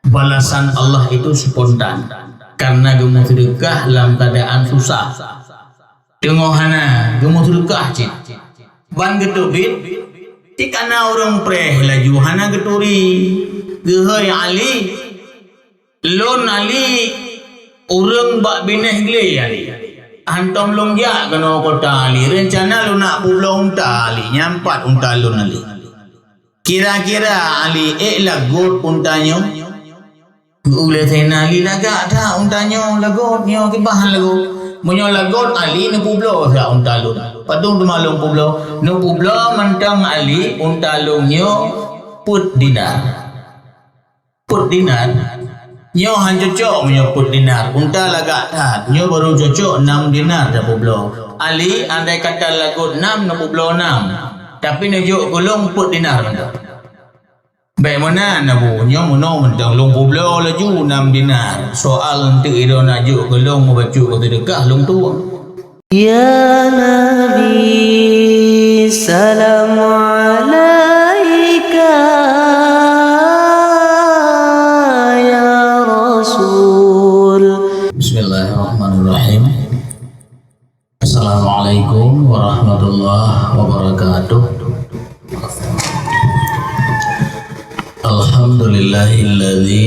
balasan Allah itu spontan karena gemuk sedekah dalam keadaan susah. Tengok hana gemuk sedekah cik ban getubit cik ana orang preh laju hana geturi gehoi Ali lon Ali orang bak bineh gile Ali hantom long ya kena kota Ali rencana lu nak pulang unta Ali nyampat unta lon Ali kira-kira Ali lagot untanyo ule sena Ali lagak dah untanyo lagot nyo ke bahan lagot munyo lagot Ali nu publo sa unta lon patung tumalong publo nu publo mantang Ali unta longnyo put dinar nyo han cocok menyo put dinar unta lagak tat nyo baru cocok 6 dinar dah publo Ali andai kata lagot 6 nu publo 6 tapi nejuk golong put dinar mantang baik mana nabu nyo mono mentang long publo laju 6 dinar soal untuk iro najuk golong membaca kata dekah long tua ya Nabi salam alaika ya Rasul. Bismillahirrahmanirrahim. Assalamualaikum warahmatullahi wabarakatuh. Alhamdulillahilladzi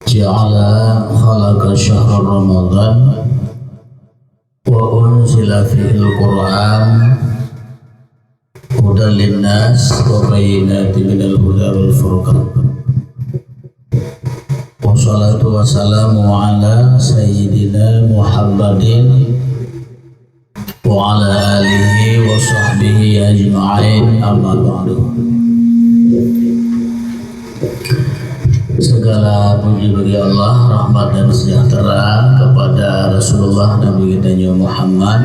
ja'ala khalaqa syahra Ramadan wa unzila fihil Qur'an hudan linnas wa bayyinatin minal huda wal furqan. Wassalatu wassalamu ala sayyidina Muhammadin wa ala alihi wa sahbihi ajma'in amma ba'du. Segala puji bagi Allah, rahmat dan sejahtera kepada Rasulullah Nabi kita Muhammad,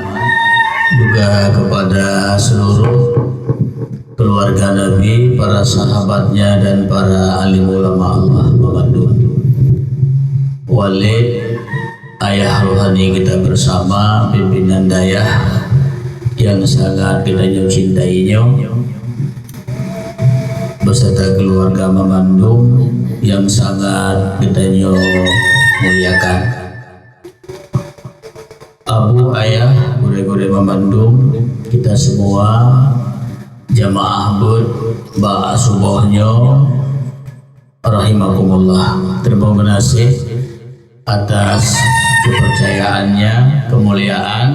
juga kepada seluruh keluarga Nabi, para sahabatnya dan para alim ulama Allah Muhammadun. Walid ayah rohani kita bersama, pimpinan dayah yang sangat kita cintainya, beserta keluarga Mamandung yang sangat kita muliakan. Abu ayah gure-gure Mamandung, kita semua jamaah bud ba subuhnya rahimakumullah. Terima kasih atas kepercayaannya, kemuliaan,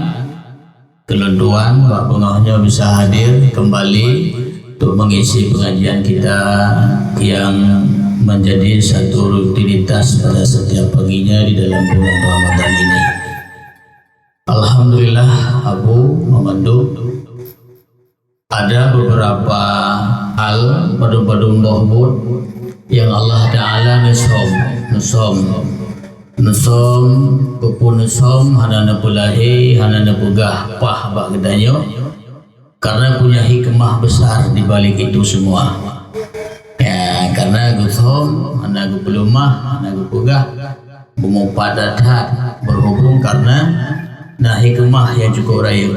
kelentuan Pak Pengahnya bisa hadir kembali untuk mengisi pengajian kita yang menjadi satu rutinitas pada setiap paginya di dalam bulan Ramadan ini. Alhamdulillah Abu Mamandung, ada beberapa hal pada-pada mahmud yang Allah Ta'ala nusom kepun nusom hanana pulahi hanana pugah pah bak kedanyo karena punya hikmah besar di balik itu semua ya, karena gusom hana gu pelumah hana gu pugah bumupadat berhubung karena nah hikmah yang cukup raya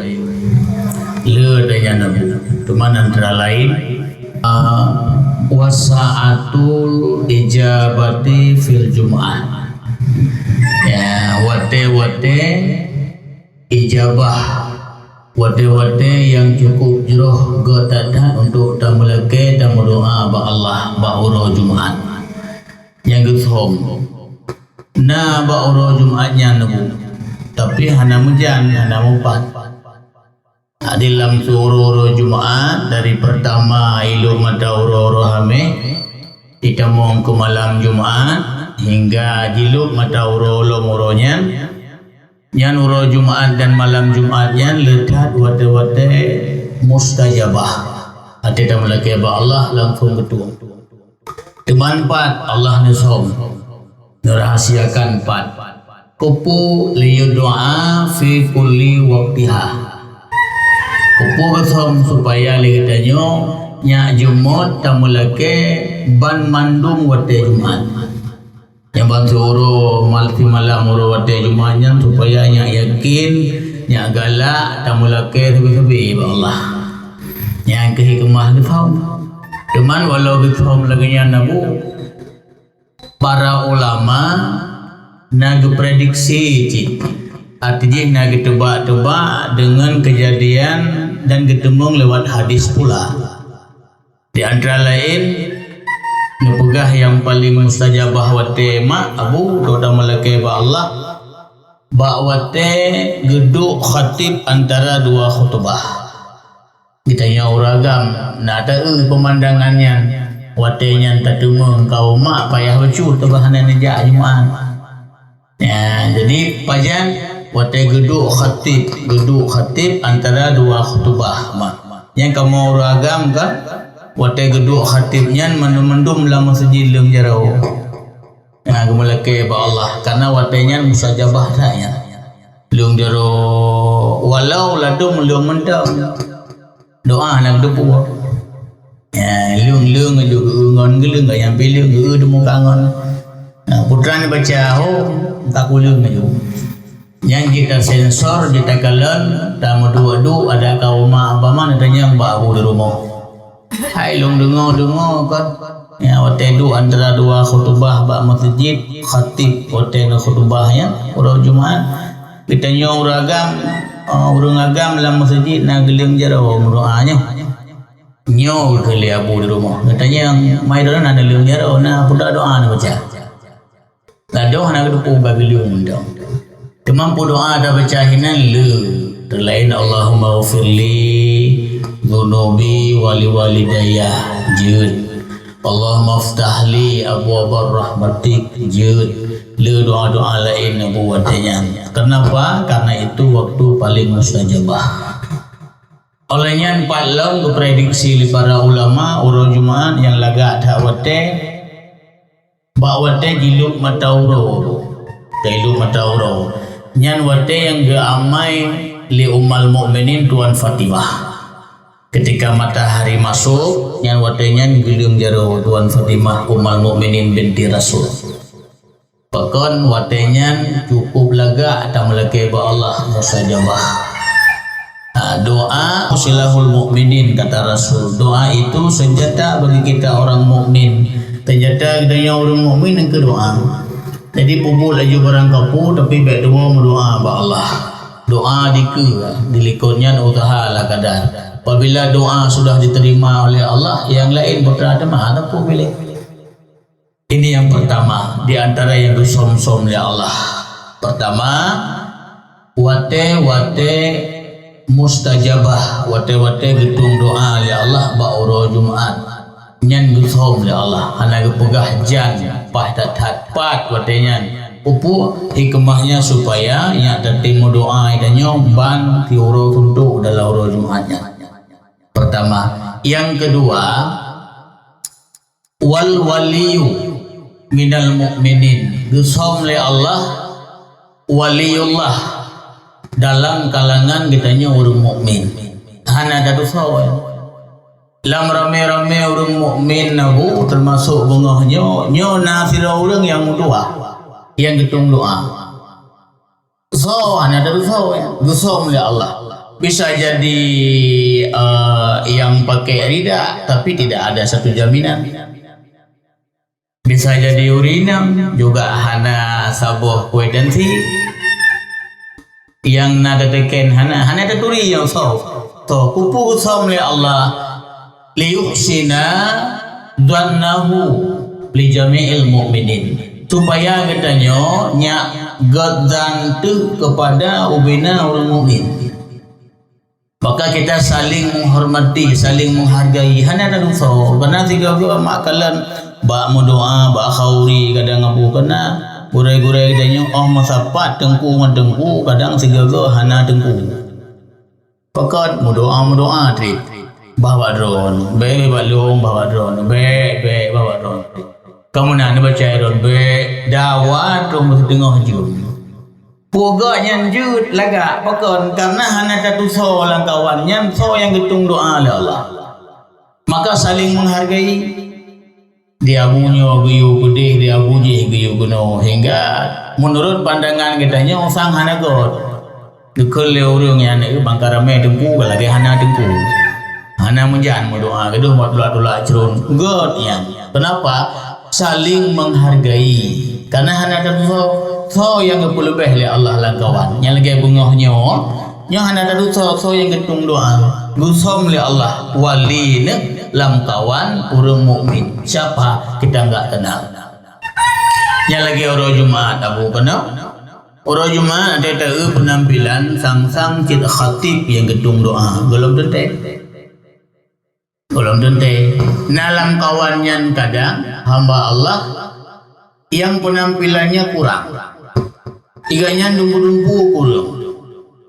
le daya nabi teman antara lain wasa'atul ijabati fil jum'ah ya, wate ijabah wate yang cukup jeroh gotadan untuk tamulake dan berdoa ba Allah ba uro Jumat yang gushom na ba uro Jumatnya nabu tapi hana mujan hana mupat adilam suruh Jumat dari pertama ilu mata uro hame ditamong ke malam Jumat hingga jiluk mata uro muronya yang uro Jumat dan malam Jumatnya letak wate mustajabah hati dan melaki ba Allah langsung ketua teman pat Allah nisom nerahasiakan pat kupu liyu doa fi kulli waktiha kupu kesom supaya lihatannya nyak Jumat tamulake ban mandum wate Jumat yang bantu uro malti malam uro wate Jumatnya supaya nyak yakin nyak galak tamulake sebi-sebi ba Allah yang kehikmah ni faham Cuman walau gitu lagi nabu para ulama naga prediksi cik. Artinya naga tebak-tebak dengan kejadian dan ketemu lewat hadis pula. Di antara lain nepegah yang paling mustajabah wate mak abu doa malaikat ba Allah ba wate geduk khatib antara dua khutbah. Ditanya uragam nak tahu pemandangannya watenya tak temu kau mak payah bacu tebahanan nejak Jumaat. Ya, jadi pajan wate geduk khatib antara dua khutbah mak. Yang kamu uragam kan wate geduk khatibnya mendum dalam masjid leung jarau. Ya, kemalake ba Allah karena watenya mustajabah saya. Leung jarau walau ladum leung mendam doa nak depu. Ya, leung juga ngon gelung gak nyampe leung demu kangon. Nah, putra ni baca tak leung aja. Yang kita sensor kita kalen tamu dua ada kau mak apa mana tanya mbak abu di rumah. Hai leung dengo kan. Ya, waktu itu antara dua khutbah bak masjid khatib waktu khutbahnya orang Jumaat. Kita nyaw ragam urang agam dalam masjid nak geling jarau doanya nyaw kali abu di rumah katanya yang mai doa ada geling jarau na pudak doa nak baca lah doa nak dupu bagi geling dong kemampu doa ada baca hinan le terlain Allahumma ghfirli dhunubi wali walidayya jud Allahumma ftahli abwabar rahmatik jud le doa-doa lain buatnya. Kenapa? Karena itu waktu paling mustajabah. Olehnya palang prediksi li para ulama urang Jumaat yang lagak dakwate bawate jiluk matauro. Jiluk matauro. Nyan wate yang ge amai li ummal mukminin Tuan Fatimah. Ketika matahari masuk, nyan wate nyan gilung jaro Tuan Fatimah ummal mukminin binti Rasul. Pakon watenya cukup laga atau melake ba Allah mustajabah. Doa silahul mukminin kata Rasul. Doa itu senjata bagi kita orang mukmin. Senjata kita yang orang mukmin yang kedua. Jadi pupul aja barang kapu tapi baik doa berdoa ba Allah. Doa dilikutnya usaha lah kadar. Apabila doa sudah diterima oleh Allah, yang lain berada mana pun pilih. Ini yang pertama di antara yang disom-som oleh Allah. Pertama, wate mustajabah, wate gedung doa oleh Allah ba'uro Jumaat. Nyan disom oleh Allah. Hana gepegah jan pah tat watenya. Upu hikmahnya supaya yang tertimu doa idanyo ban tiuro untuk dalam uro Jumaatnya. Pertama, yang kedua, wal waliyu minal mu'minin disom oleh Allah waliullah dalam kalangan kitanya orang mukmin. Hana ada dosa lam rame-rame orang mukmin nabu termasuk bengahnya nyo nasira orang yang doa yang getung doa. So hana ada dosa disom oleh Allah. Bisa jadi yang pakai rida tapi tidak ada satu jaminan. Bisa jadi urinam juga hana sabuh kwedensi yang nada teken hana ada turi yang so kupu som oleh Allah liyuhsina dhannahu li jami'il mu'minin supaya katanya nya gadzan tu kepada ubina orang mukmin. Maka kita saling menghormati, saling menghargai. Hanya ada dosa. Karena tiga makalan bak doa, bak khauri kadang abu kena gurai-gurai katanya masapat tengku kadang tiga hana tengku. Pakat doa trik. Bawa drone, balung bawa drone, bawa drone. Kamu nak baca drone, dawat mesti tengah jum. Puga yang jut laga pakon karena hanya satu so lang kawan yang so yang getung doa oleh Allah. Maka saling menghargai. Dia bunyo guyu gede, dia bunyi guyu guno hingga menurut pandangan kitanya sang hana god. Dekul le urang yang bangkarame dengku lagi hana dengku. Hana menjan doa keduh buat doa cerun. God yang. Kenapa? Saling menghargai. Karena hana ada so yang lebih le Allah langkawan. Yang lagi bengahnya, yang hana ada so yang getung doa. Gusom le Allah wali ne langkawan urang mukmin. Siapa kita enggak kenal. Yang lagi orang Jumaat Abu kenal. Orang Jumaat ada tahu penampilan sang-sang cik khatib yang getung doa. Golong dente. Nalang kawannya kadang hamba Allah yang penampilannya kurang. Iganya dumpu-dumpu kurang.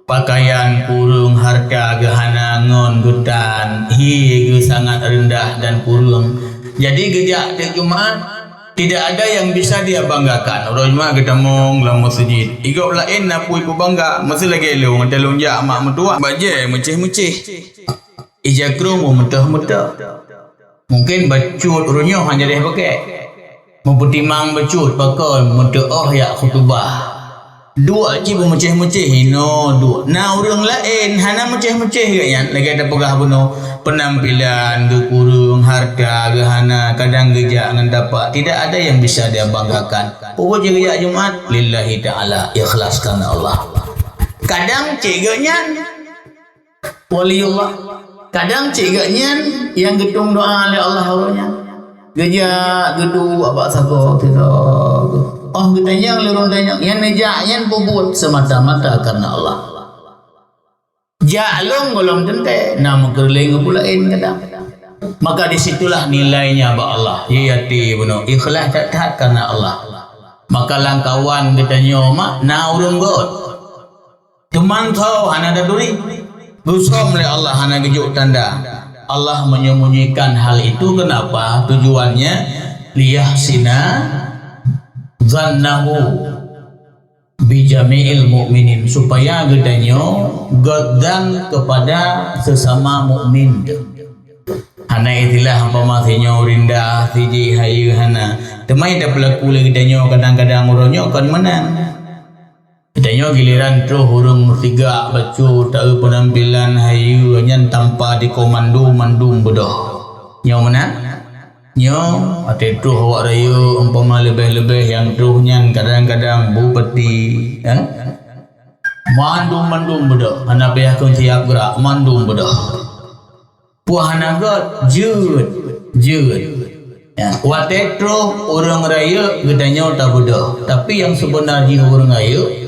Pakaian kurang, harga gehanangon getan, hiu sangat rendah dan kurang. Jadi gejak di Jumaat tidak ada yang bisa dia banggakan. Orang Jumaat kita mong dalam masjid. Igau lain napui ku bangga. Masih lagi elong, telung jak mak mertua. Baje meceh-meceh. Ijakru mau metah-metah. Mungkin bacut orangnya hanya dia pakai. Mempertimang bacut pakai metah ya khutbah. Dua je meceh-meceh no dua. Nah orang lain hana meceh-meceh gaknya. Lagi ada pegah bunuh penampilan ge kurung harga ge hana kadang gejak ngan dapat. Tidak ada yang bisa dia banggakan. Pokok je Jumaat lillahi taala ikhlas karena Allah. Kadang ceganya waliullah. Kadang cegaknya yang gedung doa oleh Allah orangnya. Gejak gedung apa sako tidak. Oh gedanya lurung tanya. Yang nejaknya bubut semata-mata karena Allah. Jalung golong tente. Nama kerling pulain kadang. Maka disitulah nilainya ba Allah. Yati benar ikhlas tak karena Allah. Maka langkawan gedanya mak na urung god. Teman tahu hana daduri. Gusom oleh Allah hana gejuk tanda. Allah menyembunyikan hal itu kenapa? Tujuannya liyahsina zannahu bijami'il mu'minin supaya gedanyo godan kepada sesama mukmin. Hana itilah pamasinya urinda siji hayu hana. Temai dah pelaku lagi gedanyo kadang-kadang uronyo kan menang. Tanya giliran tu hurung tiga bacu tahu penampilan hayu nyan tanpa dikomando mandum bedah. Nyo mana? Nyo ate tu awak rayu umpama lebih-lebih yang tu nyan kadang-kadang bupati mandum bedah. Hana payah kun siap gerak mandum bedah. Puah hana god jud. Ya, wate tu orang raya gedanya tak bedah. Tapi yang sebenarnya orang raya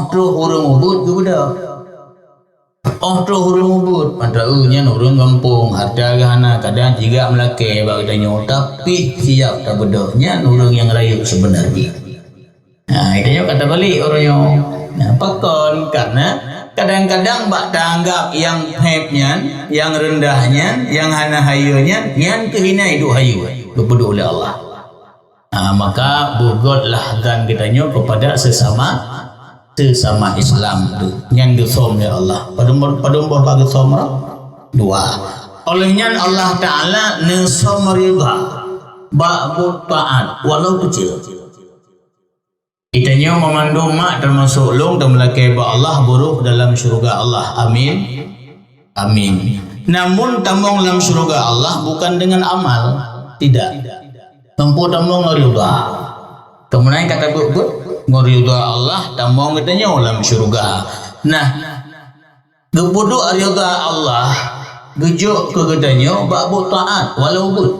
tu orang ubud ke budak. Tu orang ubud. Pantraunya orang kampung. Harta gahana kadang juga melaki bagdanya. Tapi siap tak bedahnya orang yang rayu sebenarnya. Nah, itu kata balik orangnya. Nah, pakon karena kadang-kadang bak tanggap yang hebnya, yang rendahnya, yang hana hayunya, yang kehina itu hayu. Kepada oleh Allah. Nah, maka bugodlah dan kitanya kepada sesama Islam tu yang disom oleh Allah. Padumbor bagi som dua. Olehnya Allah Taala nesom ridha ba'bud ta'at walau kecil. Itanya memandu mak termasuk long dan melakai ba Allah buruk dalam syurga Allah. Amin. Namun tamong dalam syurga Allah bukan dengan amal, tidak. Tempuh tamong ridha. Kemudian kata ngoriuda Allah tamong katanya dalam syurga. Nah, gebudu ridha Allah gejuk ke gedanya ba'bu taat walau but.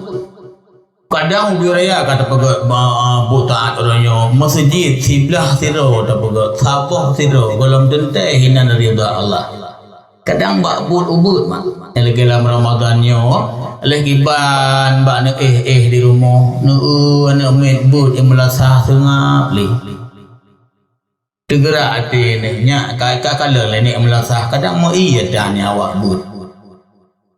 Kadang biraya kata pegat bu taat orangnya masjid sebelah siro tak pegat sapoh siro golong tente hina ridha Allah. Kadang ba'bu ubud mak. Lagi dalam Ramadannya lagi ban bak ne di rumah nu anak medbud yang melasah sengap li. Tegera hati ni nyak kakak kala ni melasah kadang mau iya dah ni awak bud.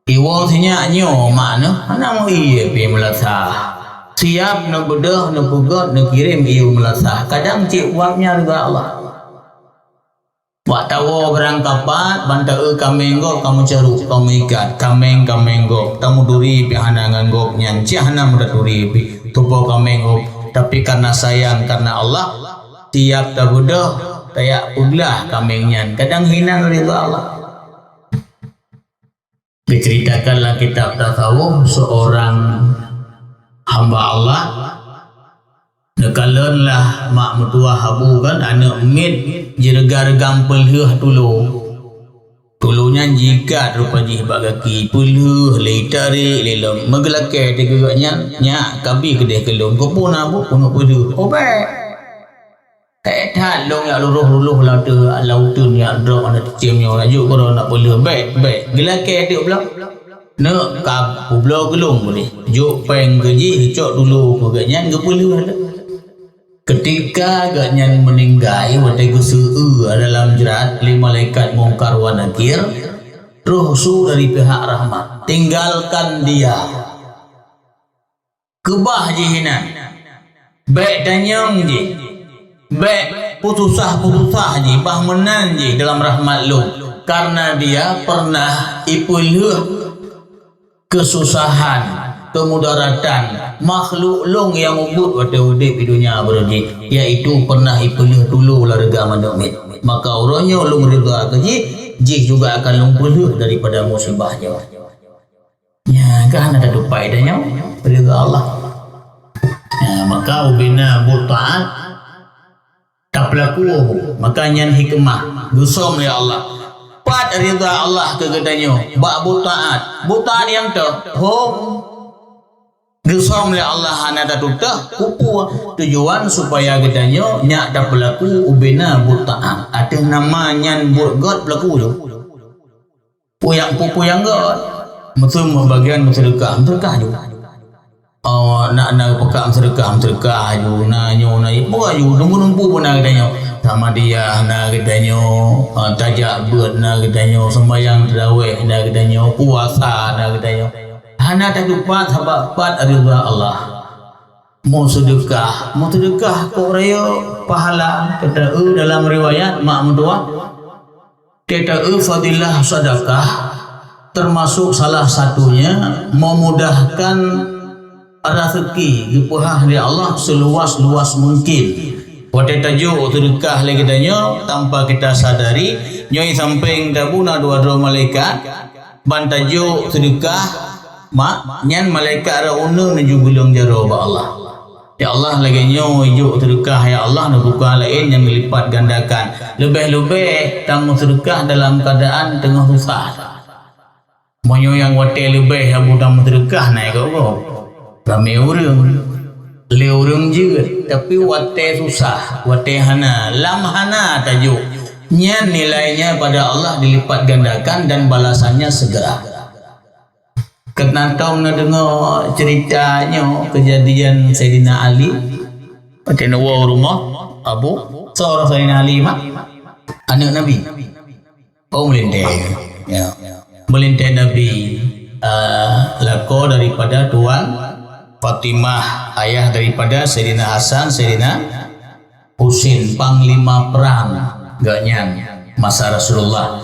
Iwang sinyak nyo mana ana mau iya pi melasah. Siap nak bedah nak pegat nak kirim iu melasah. Kadang cik wapnya juga Allah. Wak tawo berangkapat bantai kamenggo kamu caruk kamu ikat kameng kamenggo kamu duri pi hana nganggok nyanci hana muda duri pi tupo kamenggo tapi karena sayang karena Allah tiap tabudah tayak puglah kamengnya kadang hina ridha Allah. Diceritakanlah kitab tasawuf seorang hamba Allah nekalenlah mak mertua habu kan anak mit jerega-regam pelheuh tulunya jika rupa jih bagaki pelheuh lei tarik lelom megelake tegaknya nya kabi kedeh kelong kopuna bu puno pelheuh obek long ya luruh lautun ya drop ana cemnya lajuk koro nak pelheuh baik gelake dia pula nak ka publo gelung boleh juk peng geji cok dulu kegaknya ke pelheuh ketika agaknya meninggal watai kusuu dalam jerat 5 malaikat mungkar wa nakir ruhsu dari pihak rahmat tinggalkan dia kebah jihinan baik danyang ji baik putusah ji bah menan ji dalam rahmat lu karena dia pernah ipuluh kesusahan kemudaratan makhluk long yang ubud pada udip di dunia berji yaitu pernah ipuluh dulu larga mandomit maka orangnya long rida keji jih juga akan long puluh daripada musibahnya ya kan ada dupai danya rida Allah ya, maka ubina buta'at tak pelaku makanya hikmah gusum ya Allah pat rida Allah kegedanyo bak buta'at yang tu Gusam oleh Allah hana datutah kupu tujuan supaya gedanyo nyak dak berlaku ubena buta'an ada namanya burgot berlaku tu puyang god betul bagian sedekah tu nak pekak sedekah ju nanyo buat ju numpu pun nak gedanyo sama dia nak gedanyo tajak buat nak gedanyo sembahyang tarawih nak gedanyo puasa nak gedanyo hana tak lupa sahabat ridha Allah mau sedekah kau raya pahala kata dalam riwayat mak mertua kata fadilah sedekah termasuk salah satunya memudahkan rezeki gepahah dari Allah seluas-luas mungkin waktu tajuk sedekah lagi tanya tanpa kita sadari nyoi samping dabuna dua malaikat ban tajuk sedekah mak nyan malaikat rauna menuju gulung jaro ba Allah ya Allah lagi nyo ijuk sedekah ya Allah nak buka lain yang melipat gandakan lebih-lebih tamu sedekah dalam keadaan tengah susah monyo yang wate lebih abu tamu sedekah naik kau ramai orang juga tapi wate susah wate hana lam hana tajuk nyan nilainya pada Allah dilipat gandakan dan balasannya segera. Kenantong na dengar ceritanya kejadian Sayyidina Ali pada nawa rumah Abu seorang Sayyidina Ali mak anak Nabi melintai ya melintai Nabi lako daripada Tuan Fatimah ayah daripada Sayyidina Hasan Sayyidina Husin panglima perang ganyan masa Rasulullah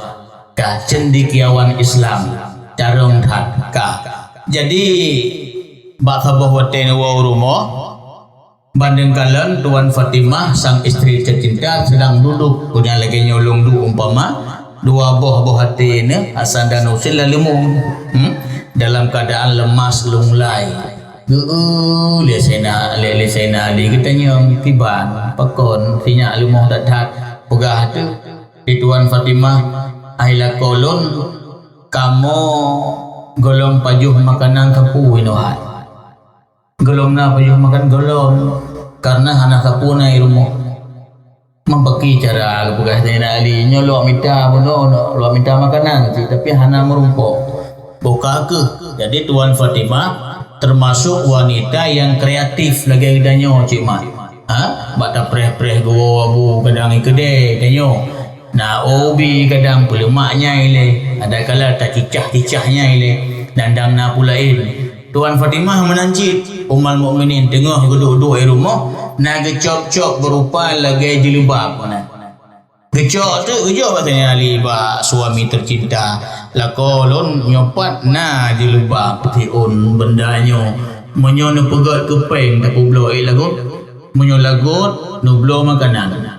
kah cendikiawan Islam carong ka jadi bakal bahwa tenawa rumah banding kalian Tuan Fatimah sang istri tercinta sedang duduk punya lagi nyolong umpama dua buah hati ini Hasan dan Husin lalu dalam keadaan lemas lunglai lesena Ali kita nyong tiban pakon sinya lumah tak pegah tu di Tuan Fatimah aila kolon kamu golong pajuh makanan kapu inohat golong na pajuh makan golong karena hana kapu na rumah membagi cara bekas Sayyidina Ali nyolok minta bono lo minta makanan tapi hana merumpok buka ke jadi Tuan Fatimah termasuk wanita yang kreatif lagi danyo cik mat bata preh-preh go abu kadang ikede danyo nah obi kadang pula maknya ile ada kala tak cicah-cicahnya ile dandang na pulain Tuan Fatimah menancit ummul mukminin tengah duduk di rumah na gecok-cok berupa lagi jilbab gecok tu gecok katanya Ali ba suami tercinta lakolon nyopat na jilbab tiun bendanya menyo no pegat kepeng tak blo lagut menyo lagut no blo makanan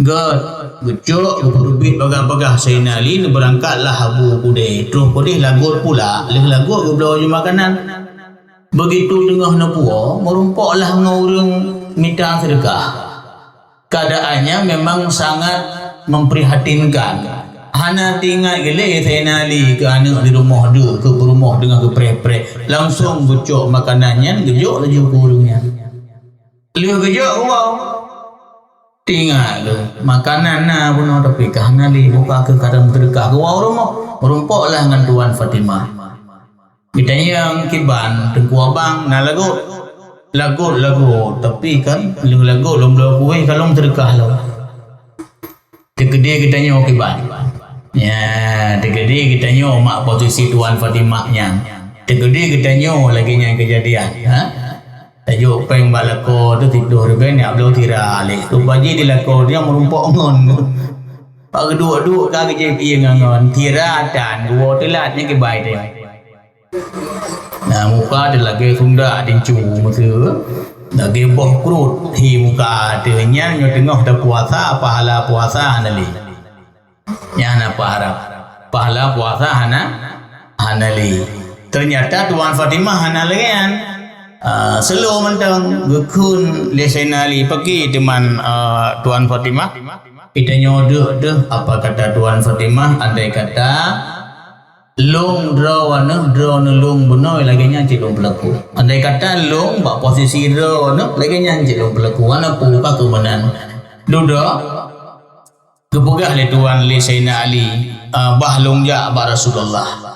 God, gucuk, gupudubit bagah-bagah Sayyidina Ali, berangkatlah habu kudeh. Terus kudeh lagut pula, lagut ke belah makanan. Begitu tengah nepua, merumpaklah ngurung minta sedekah. Keadaannya memang sangat memprihatinkan. Hana tinggal gele Sayyidina Ali ke anak di rumah dia, ke rumah dengan ke pre-pre. Langsung gucuk makanannya, gejuk laju kurungnya. Lihat gejuk, wow. Tinggal tu makanan na pun tapi kahana li buka ke kadang sedekah ke rumah merumpaklah dengan Tuan Fatimah. Kita yang kiban tengku abang na lagut tapi kan lagut lom kuih kalau sedekah lo. Tegede kita nyo kiban. Ya, tegede kita nyo mak posisi Tuan Fatimahnya. Tegede kita nyo lagi yang kejadian, ha? Tajuk peng balako tu tidur ben ya belum tira alik. Tu baji di lako dia merumpok ngon. Pak kedua-dua ka ke piye ngon tira dan dua telatnya ke baik dia. Nah muka dia lagi sunda dincu musuh. Lagi boh krut hi muka dia nya tengah dah puasa pahala puasa hanali. Nya apa harap pahala puasa hanali. Ternyata Tuan Fatimah hanalian. Selo mentang gekun Sayyidina Ali pergi teman Tuan Fatimah kita nyodok deh apa kata Tuan Fatimah andai kata long draw long bunoi lagi nyanyi long pelaku andai kata long bak posisi draw lagi nyanyi long pelaku mana puka kemenan duduk kepegah le Tuan Sayyidina Ali bah long ja ba Rasulullah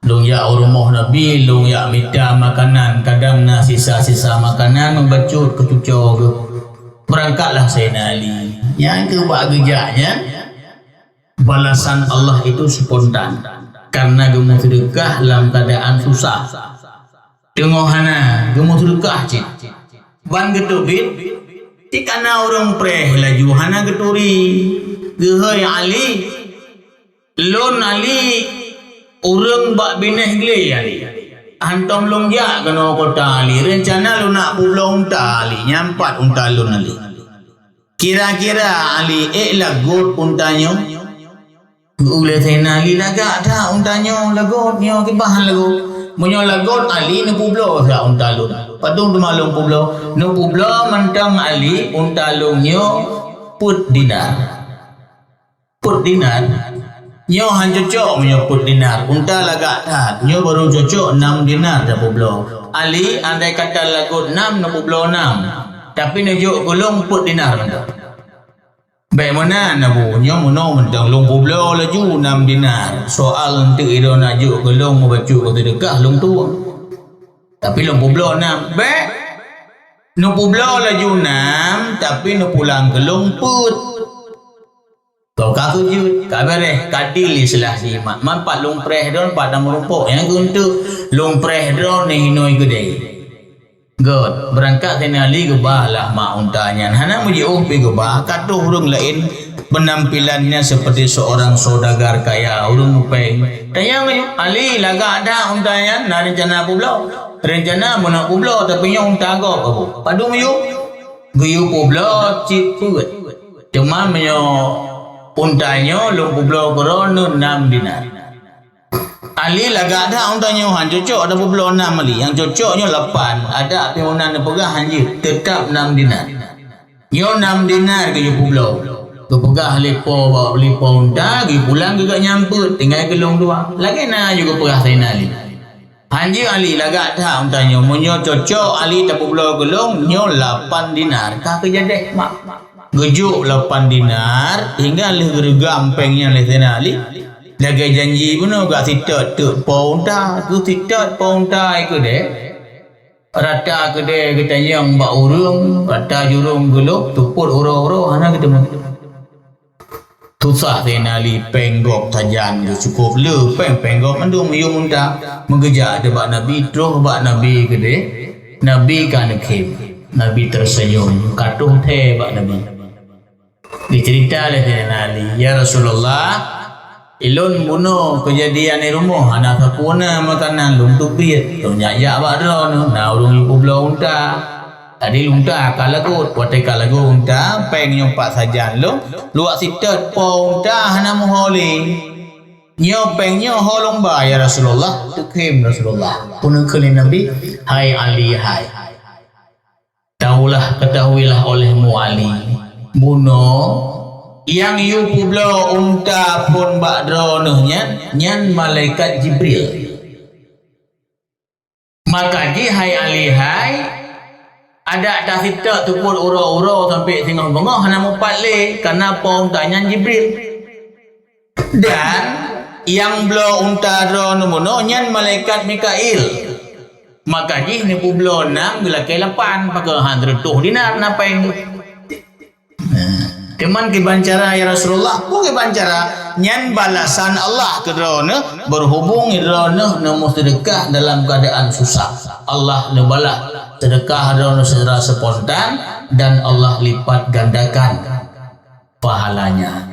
long ya rumah Nabi, long ya minta makanan, kadang na sisa-sisa makanan membacut kecucuk ke. Berangkatlah Sayyidina Ali. Yang kedua gejaknya, balasan Allah itu spontan. Karena gemuk sedekah dalam keadaan susah. Tengok hana, gemuk sedekah cik. Ban getubit, tikana orang preh laju hana geturi. Gehoi Ali, lon Ali, orang bak bineh gile Ali. Hantam long ya kena kota Ali. Rencana lu nak pulang unta Ali. Nyampat unta lun Ali. Kira-kira Ali lagot untanyo. Ule Sayyidina Ali lagak dah untanyo lagot nyo kibahan lagot. Munyo lagot Ali nu publo sa unta lun. Patung tumalong publo. Nu publo mantang Ali unta lun nyo put dinar. Put dinar. Nyo han cocok menyebut dinar. Unta lagak tat. Nyo baru cocok 6 dinar dah publo. Ali andai kata lagut 6 na publo 6. Tapi najuk golong put dinar mana. Baik mana nabu. Nyo mono mentang long publo laju 6 dinar. Soal untuk iro najuk golong membacu kata dekah long tua. Tapi long publo 6. Baik. No publo laju 6 tapi no pulang golong put. Kau kaku jut, kabar kadil islah si mak. Mampat long preh don pada merumpok. Yang untuk long preh don ni hinoi gede. God berangkat Sayyidina Ali gebah lah mak untanya. Hana muji pi gebah. Kata hurung lain penampilannya seperti seorang saudagar kaya. Hurung upeng. Tanya Ali lagak ada untanya. Nak rencana publo. Rencana mau publo tapi yang unta agak apa? Padu muyu. Guyu publo cip put. Cuma menyo untanya long publo koron 6 dinar. Ali lagak ada untanya han cocok ada publo 6 ali. Yang cocoknya 8. Ada pimunan pegah hanji tetap 6 dinar. Yo 6 dinar ke publo. Ke pegah lepo bawa lepo unta gi pulang juga nyamput tinggal gelong dua. Lagi na juga pegah Sayyidina Ali. Hanji Ali lagak ada untanya munyo cocok Ali tak publo gelong nyo 8 dinar. Ka kejadeh mak. Gejuk 8 dinar hingga leh gergam pengnya leh Sayyidina Ali. Lagi janji pun gak sitat tu paunta tu sitat paunta ikut deh. Rata ke deh kita yang bak urung rata jurung geluk tuput uro-uro hana kita mah. Susah Sayyidina Ali penggok tajan tu cukup le penggok mandung yu munta mengejak debak Nabi terus bak Nabi ke deh. Nabi kan kem. Nabi tersenyum katuh teh bak Nabi. Dicerita oleh Sayyidina Ali, ya Rasulullah, ilun bunuh kejadian di rumah, anak kapuna makanan lung tupit, tu nyak bak ron, na urung ibu belah unta. Tadi lunta kalagut, pote kalagut unta, peng nyompak saja lo, luak sitet po unta hana muholi. Nyo peng nyo holong ba ya Rasulullah, tukim Rasulullah. Punun kali Nabi, hai Ali hai. Ketahuilah olehmu Ali, buno yang yu publo unta pun bakdro nyan malaikat Jibril. Maka ji hai Ali hai, ada tak kita tu pun uro-uro sampai tengah bengah hana mupat le karena pom tanya Jibril. Dan yang blo unta dro numono nyan malaikat Mikail. Maka ji ni publo 6 bila ke 8 pakai 100 dinar napa yang teman ke bancara ya Rasulullah, bu ke bancara nyan balasan Allah ke drone berhubung drone nemu sedekah dalam keadaan susah. Allah nebalah sedekah drone secara spontan dan Allah lipat gandakan pahalanya.